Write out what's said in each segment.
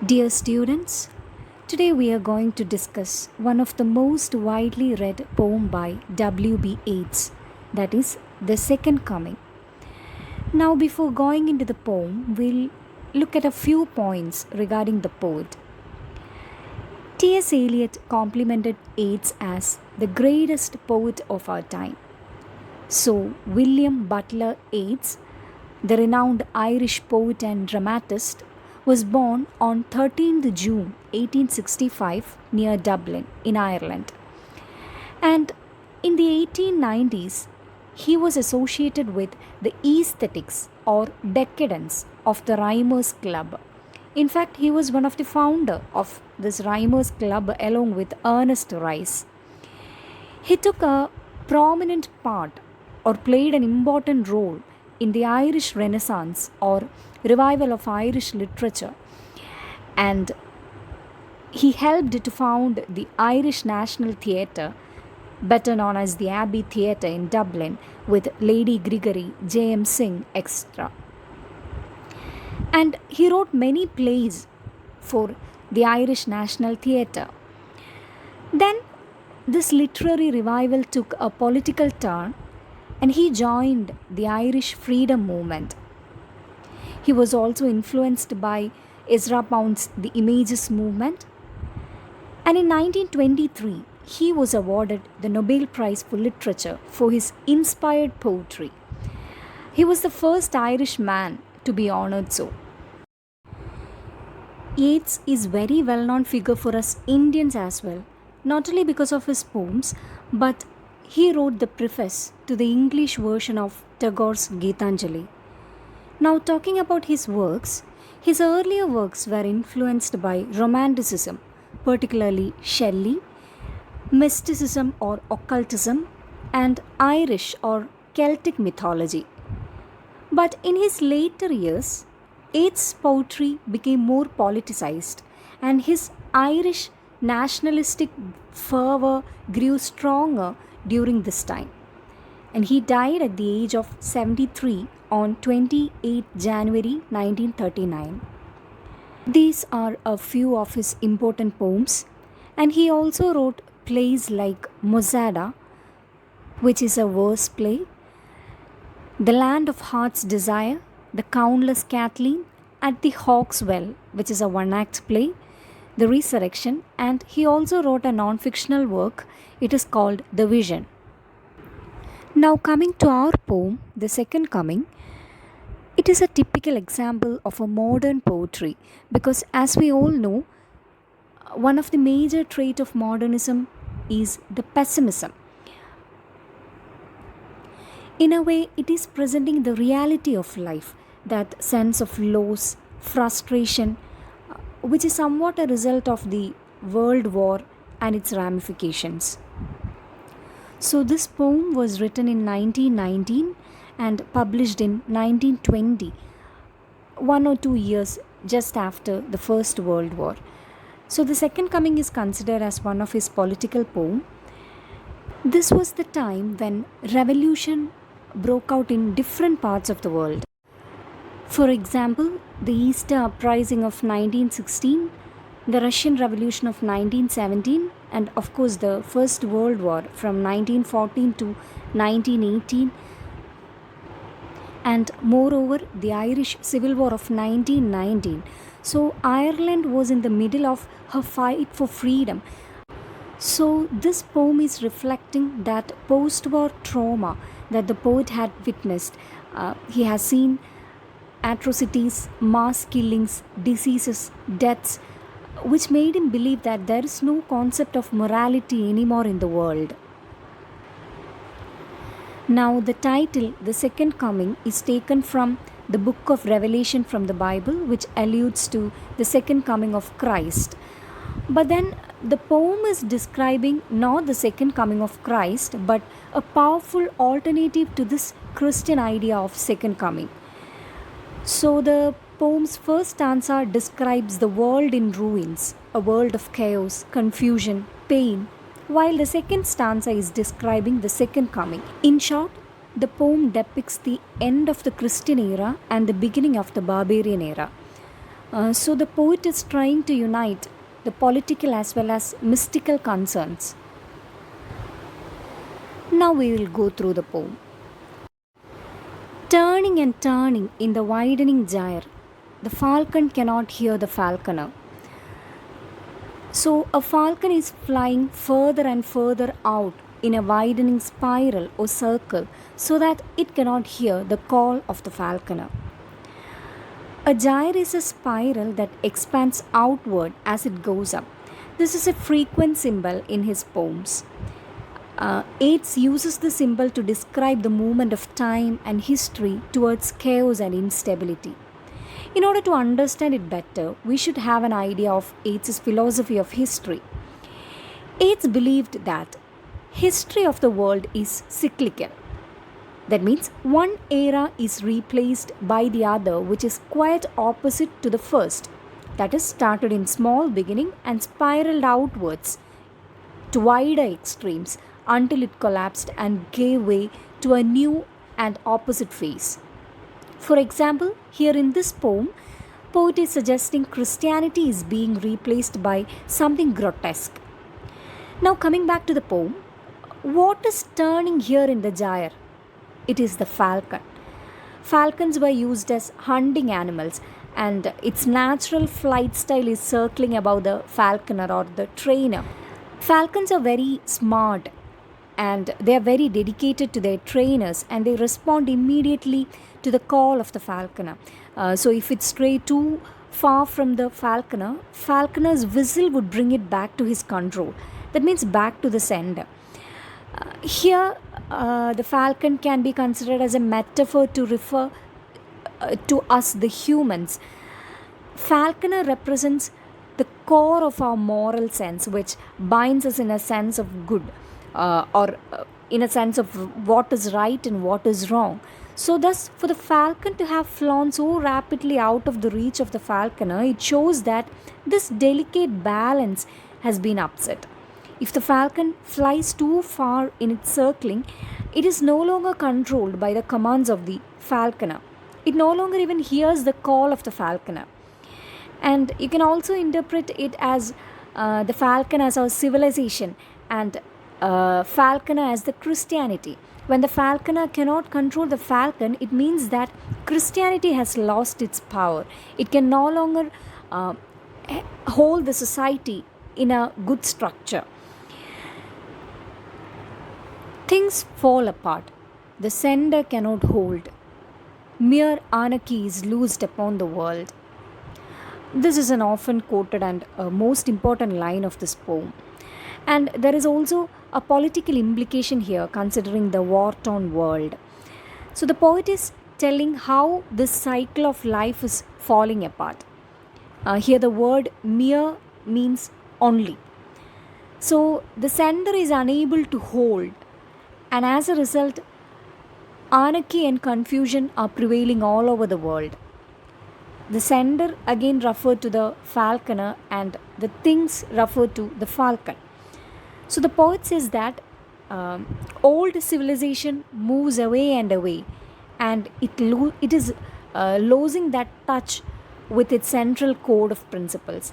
Dear students, today we are going to discuss one of the most widely read poem by W.B. Yeats, that is The Second Coming. Now before going into the poem, we'll look at a few points regarding the poet. T.S. Eliot complimented Yeats as the greatest poet of our time. So William Butler Yeats, the renowned Irish poet and dramatist, was born on 13th June 1865 near Dublin in Ireland. And in the 1890s, he was associated with the aesthetics or decadence of the Rhymers Club. In fact, he was one of the founder of this Rhymers Club along with Ernest Rice. He took a prominent part or played an important role in the Irish Renaissance or revival of Irish literature, and he helped to found the Irish National Theatre, better known as the Abbey Theatre in Dublin, with Lady Gregory, J.M. Singh, etc. And he wrote many plays for the Irish National Theatre. Then this literary revival took a political turn and he joined the Irish freedom movement. He was also influenced by Ezra Pound's The Images movement. And in 1923, he was awarded the Nobel Prize for Literature for his inspired poetry. He was the first Irish man to be honored so. Yeats is very well-known figure for us Indians as well, not only because of his poems, but he wrote the preface to the English version of Tagore's Gitanjali. Now, talking about his works, his earlier works were influenced by Romanticism, particularly Shelley, mysticism or occultism, and Irish or Celtic mythology. But in his later years, Yeats' poetry became more politicized, and his Irish nationalistic fervor grew stronger during this time. And he died at the age of 73 on 28 January 1939. These are a few of his important poems, and he also wrote plays like Mozada, which is a verse play, The Land of Heart's Desire, The Countless Kathleen, At the Hawk's Well, which is a one-act play, The Resurrection, and he also wrote a non-fictional work. It is called The Vision. Now coming to our poem, The Second Coming, it is a typical example of a modern poetry because as we all know, one of the major traits of modernism is the pessimism. In a way, it is presenting the reality of life, that sense of loss, frustration, which is somewhat a result of the World War and its ramifications. So this poem was written in 1919 and published in 1920, 1 or 2 years just after the First World War. So the Second Coming is considered as one of his political poems. This was the time when revolution broke out in different parts of the world. For example, the Easter Uprising of 1916, the Russian Revolution of 1917, and of course the First World War from 1914 to 1918, and moreover the Irish Civil War of 1919. So Ireland was in the middle of her fight for freedom. So this poem is reflecting that post-war trauma that the poet had witnessed. He has seen atrocities, mass killings, diseases, deaths, which made him believe that there is no concept of morality anymore in the world. Now the title, The Second Coming, is taken from the book of Revelation from the Bible, which alludes to the second coming of Christ. But then the poem is describing not the second coming of Christ, but a powerful alternative to this Christian idea of second coming. So the poem's first stanza describes the world in ruins, a world of chaos, confusion, pain, while the second stanza is describing the second coming. In short, the poem depicts the end of the Christian era and the beginning of the barbarian era. So the poet is trying to unite the political as well as mystical concerns. Now we will go through the poem. Turning and turning in the widening gyre, the falcon cannot hear the falconer. So a falcon is flying further and further out in a widening spiral or circle so that it cannot hear the call of the falconer. A gyre is a spiral that expands outward as it goes up. This is a frequent symbol in his poems. Yeats uses the symbol to describe the movement of time and history towards chaos and instability. In order to understand it better, we should have an idea of Yeats' philosophy of history. Yeats believed that history of the world is cyclical. That means one era is replaced by the other, which is quite opposite to the first. That is, started in small beginning and spiraled outwards to wider extremes until it collapsed and gave way to a new and opposite phase. For example, here in this poem, poet is suggesting Christianity is being replaced by something grotesque. Now coming back to the poem, what is turning here in the gyre? It is the falcon. Falcons were used as hunting animals, and its natural flight style is circling above the falconer or the trainer. Falcons are very smart and they are very dedicated to their trainers, and they respond immediately to the call of the falconer. So if it stray too far from the falconer's whistle would bring it back to his control. That means back to the sender. Here, the falcon can be considered as a metaphor to refer to us, the humans. Falconer represents the core of our moral sense, which binds us in a sense of good, or in a sense of what is right and what is wrong. So, thus, for the falcon to have flown so rapidly out of the reach of the falconer, it shows that this delicate balance has been upset. If the falcon flies too far in its circling, it is no longer controlled by the commands of the falconer. It no longer even hears the call of the falconer. And you can also interpret it as the falcon as our civilization, and falconer as the Christianity. When the falconer cannot control the falcon, it means that Christianity has lost its power. It can no longer hold the society in a good structure. Things fall apart. The sender cannot hold. Mere anarchy is loosed upon the world. This is an often quoted and most important line of this poem. And there is also a political implication here considering the war torn world. So the poet is telling how this cycle of life is falling apart. Here the word mere means only. So the sender is unable to hold, and as a result, anarchy and confusion are prevailing all over the world. The sender again referred to the falconer, and the things refer to the falcon. So the poet says that old civilization moves away and away, and it is losing that touch with its central code of principles.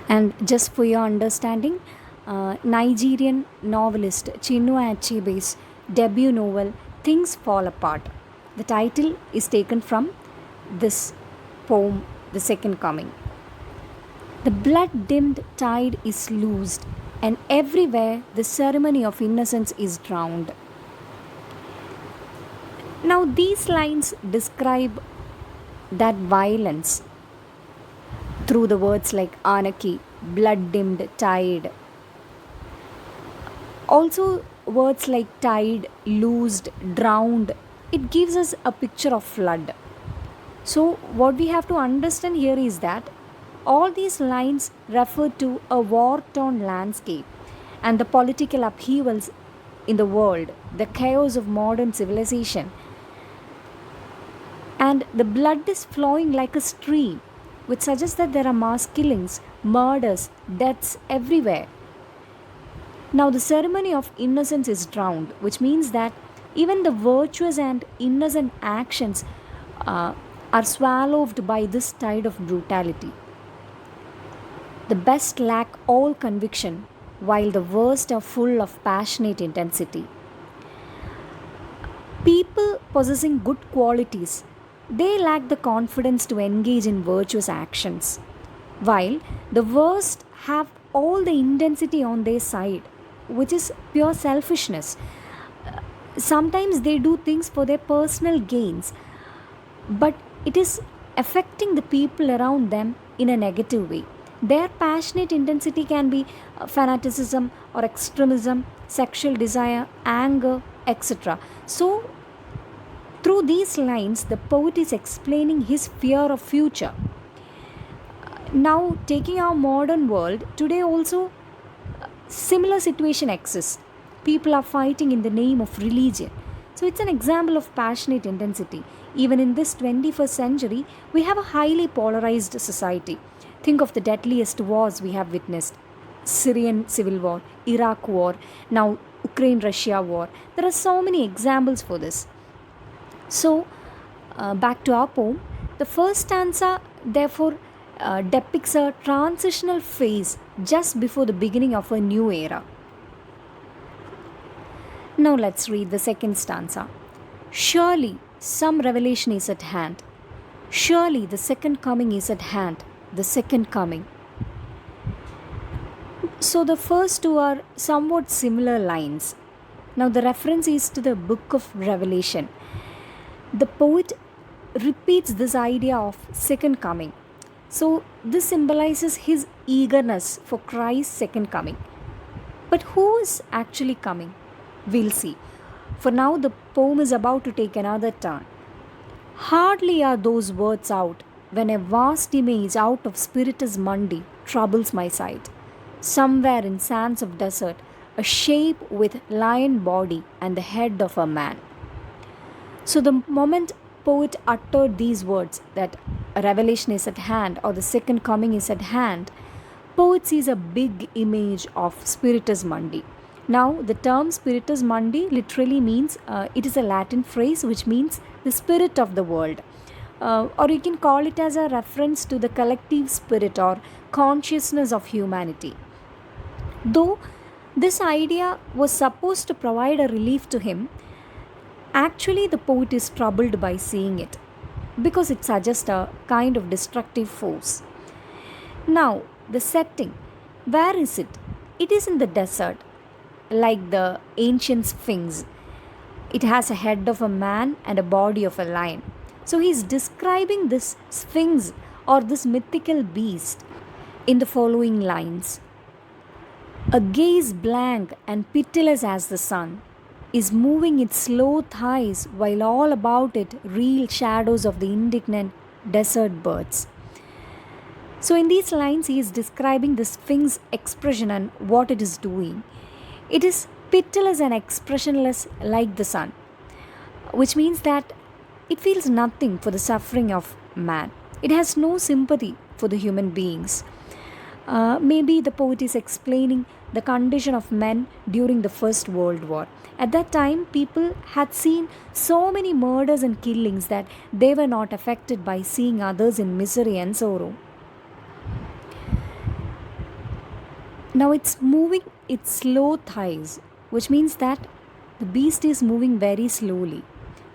And just for your understanding, Nigerian novelist Chinua Achebe's debut novel Things Fall Apart. The title is taken from this poem, The Second Coming. The blood dimmed tide is loosed, and everywhere the ceremony of innocence is drowned. Now, these lines describe that violence through the words like anarchy, blood dimmed tide. Also, words like tide, loosed, drowned, it gives us a picture of flood. So, what we have to understand here is that all these lines refer to a war torn landscape and the political upheavals in the world, the chaos of modern civilization. And the blood is flowing like a stream, which suggests that there are mass killings, murders, deaths everywhere. Now, the ceremony of innocence is drowned, which means that even the virtuous and innocent actions are swallowed by this tide of brutality. The best lack all conviction, while the worst are full of passionate intensity. People possessing good qualities, they lack the confidence to engage in virtuous actions, while the worst have all the intensity on their side, which is pure selfishness. Sometimes they do things for their personal gains, but it is affecting the people around them in a negative way. Their passionate intensity can be fanaticism or extremism, sexual desire, anger, etc. So, through these lines, the poet is explaining his fear of future. Now, taking our modern world, today also similar situation exists. People are fighting in the name of religion. So it's an example of passionate intensity. Even in this 21st century, we have a highly polarized society. Think of the deadliest wars we have witnessed: Syrian civil war, Iraq war, now Ukraine Russia war. There are so many examples for this. So, back to our poem. The first stanza, therefore, depicts a transitional phase just before the beginning of a new era. Now, let's read the second stanza. Surely some revelation is at hand. Surely the second coming is at hand. The second coming. So, the first two are somewhat similar lines. Now, the reference is to the book of Revelation. The poet repeats this idea of second coming. So, this symbolizes his eagerness for Christ's second coming. But who is actually coming? We'll see. For now, the poem is about to take another turn. Hardly are those words out when a vast image out of Spiritus Mundi troubles my sight. Somewhere in sands of desert, a shape with lion body and the head of a man. So the moment poet uttered these words, that a revelation is at hand or the second coming is at hand, poet sees a big image of Spiritus Mundi. Now, the term Spiritus Mundi literally means, it is a Latin phrase which means the spirit of the world. Or you can call it as a reference to the collective spirit or consciousness of humanity. Though this idea was supposed to provide a relief to him, actually the poet is troubled by seeing it because it suggests a kind of destructive force. Now, the setting, where is it? It is in the desert, like the ancient Sphinx. It has a head of a man and a body of a lion. So he is describing this Sphinx or this mythical beast in the following lines. A gaze blank and pitiless as the sun is moving its slow thighs while all about it reel shadows of the indignant desert birds. So in these lines he is describing the Sphinx expression and what it is doing. It is pitiless and expressionless like the sun, which means that it feels nothing for the suffering of man. It has no sympathy for the human beings. Maybe the poet is explaining the condition of men during the First World War. At that time, people had seen so many murders and killings that they were not affected by seeing others in misery and sorrow. Now it's moving its slow thighs, which means that the beast is moving very slowly,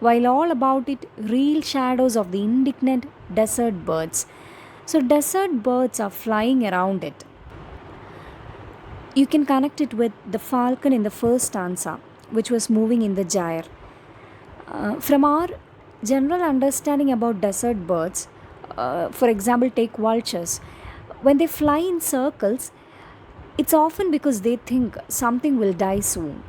while all about it reel shadows of the indignant desert birds. So desert birds are flying around it. You can connect it with the falcon in the first stanza, which was moving in the gyre. From our general understanding about desert birds, for example, take vultures. When they fly in circles, it's often because they think something will die soon.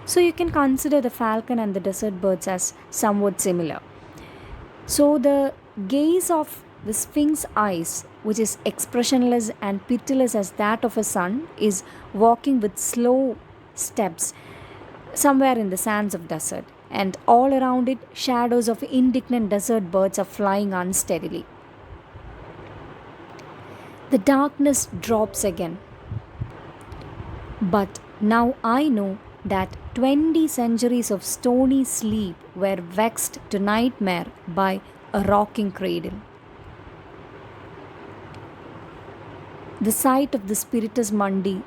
So you can consider the falcon and the desert birds as somewhat similar. So the gaze of the Sphinx eyes, which is expressionless and pitiless as that of a sun, is walking with slow steps somewhere in the sands of desert, and all around it shadows of indignant desert birds are flying unsteadily. The darkness drops again. But now I know that 20 centuries of stony sleep were vexed to nightmare by a rocking cradle. The sight of the Spiritus Mundi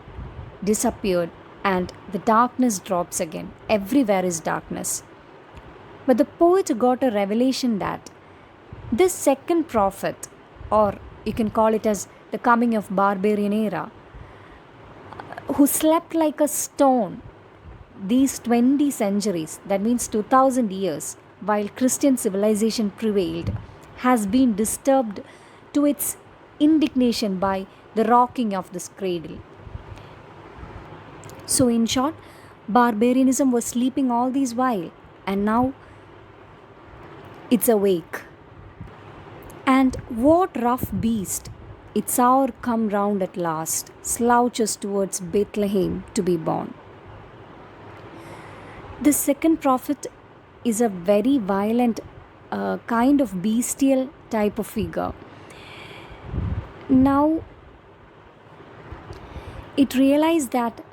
disappeared and the darkness drops again. Everywhere is darkness. But the poet got a revelation that this second prophet, or you can call it as the coming of barbarian era, who slept like a stone these 20 centuries, that means 2000 years, while Christian civilization prevailed, has been disturbed to its indignation by the rocking of this cradle. So, in short, barbarianism was sleeping all this while, and now it's awake. And what rough beast, its hour come round at last, slouches towards Bethlehem to be born. The second prophet is a very violent, kind of bestial type of figure. Now, it realized that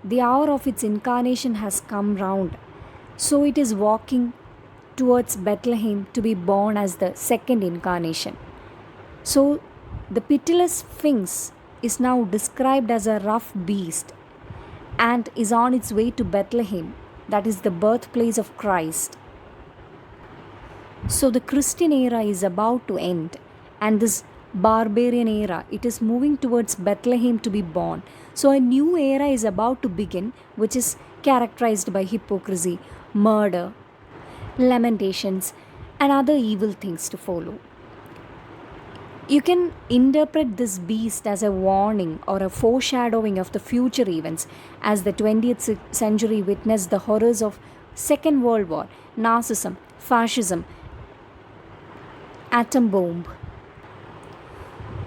the hour of its incarnation has come round, so it is walking towards Bethlehem to be born as the second incarnation. So, the pitiless Sphinx is now described as a rough beast and is on its way to Bethlehem, that is the birthplace of Christ. So, the Christian era is about to end, and this barbarian era, it is moving towards Bethlehem to be born. So a new era is about to begin, which is characterized by hypocrisy, murder, lamentations, and other evil things to follow. You can interpret this beast as a warning or a foreshadowing of the future events, as the 20th century witnessed the horrors of Second World War, Nazism, fascism, atom bomb.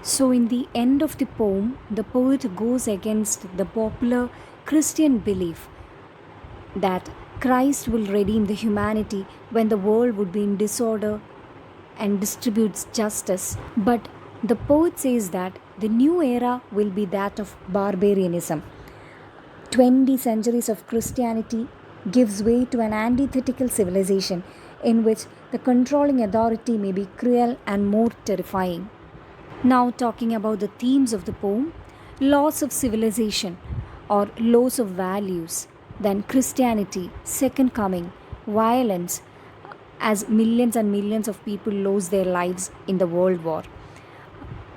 So, in the end of the poem, the poet goes against the popular Christian belief that Christ will redeem the humanity when the world would be in disorder and distributes justice. But the poet says that the new era will be that of barbarianism. 20 centuries of Christianity gives way to an antithetical civilization in which the controlling authority may be cruel and more terrifying. Now, talking about the themes of the poem, loss of civilization or loss of values, then Christianity, second coming, violence, as millions and millions of people lose their lives in the world war,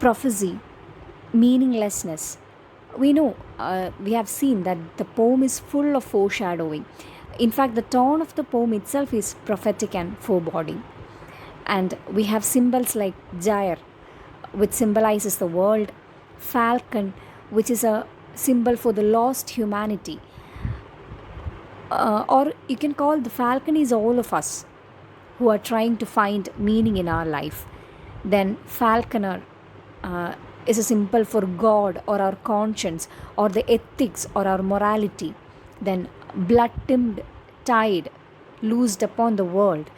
prophecy, meaninglessness. We know, we have seen that the poem is full of foreshadowing. In fact, the tone of the poem itself is prophetic and foreboding. And we have symbols like gyre, which symbolizes the world, falcon, which is a symbol for the lost humanity. Or you can call the falcon is all of us who are trying to find meaning in our life. Then falconer is a symbol for God or our conscience or the ethics or our morality. Then blood-timmed tide loosed upon the world.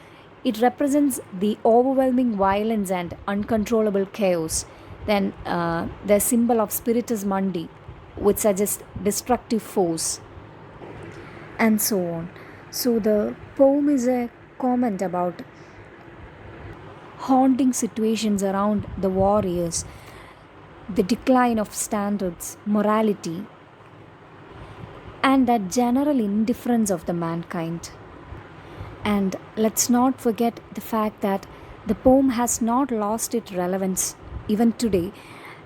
It represents the overwhelming violence and uncontrollable chaos. Then the symbol of Spiritus Mundi, which suggests destructive force, and so on. So the poem is a comment about haunting situations around the warriors, the decline of standards, morality, and that general indifference of the mankind. And let's not forget the fact that the poem has not lost its relevance even today,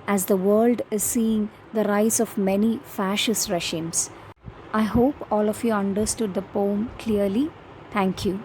as the world is seeing the rise of many fascist regimes. I hope all of you understood the poem clearly. Thank you.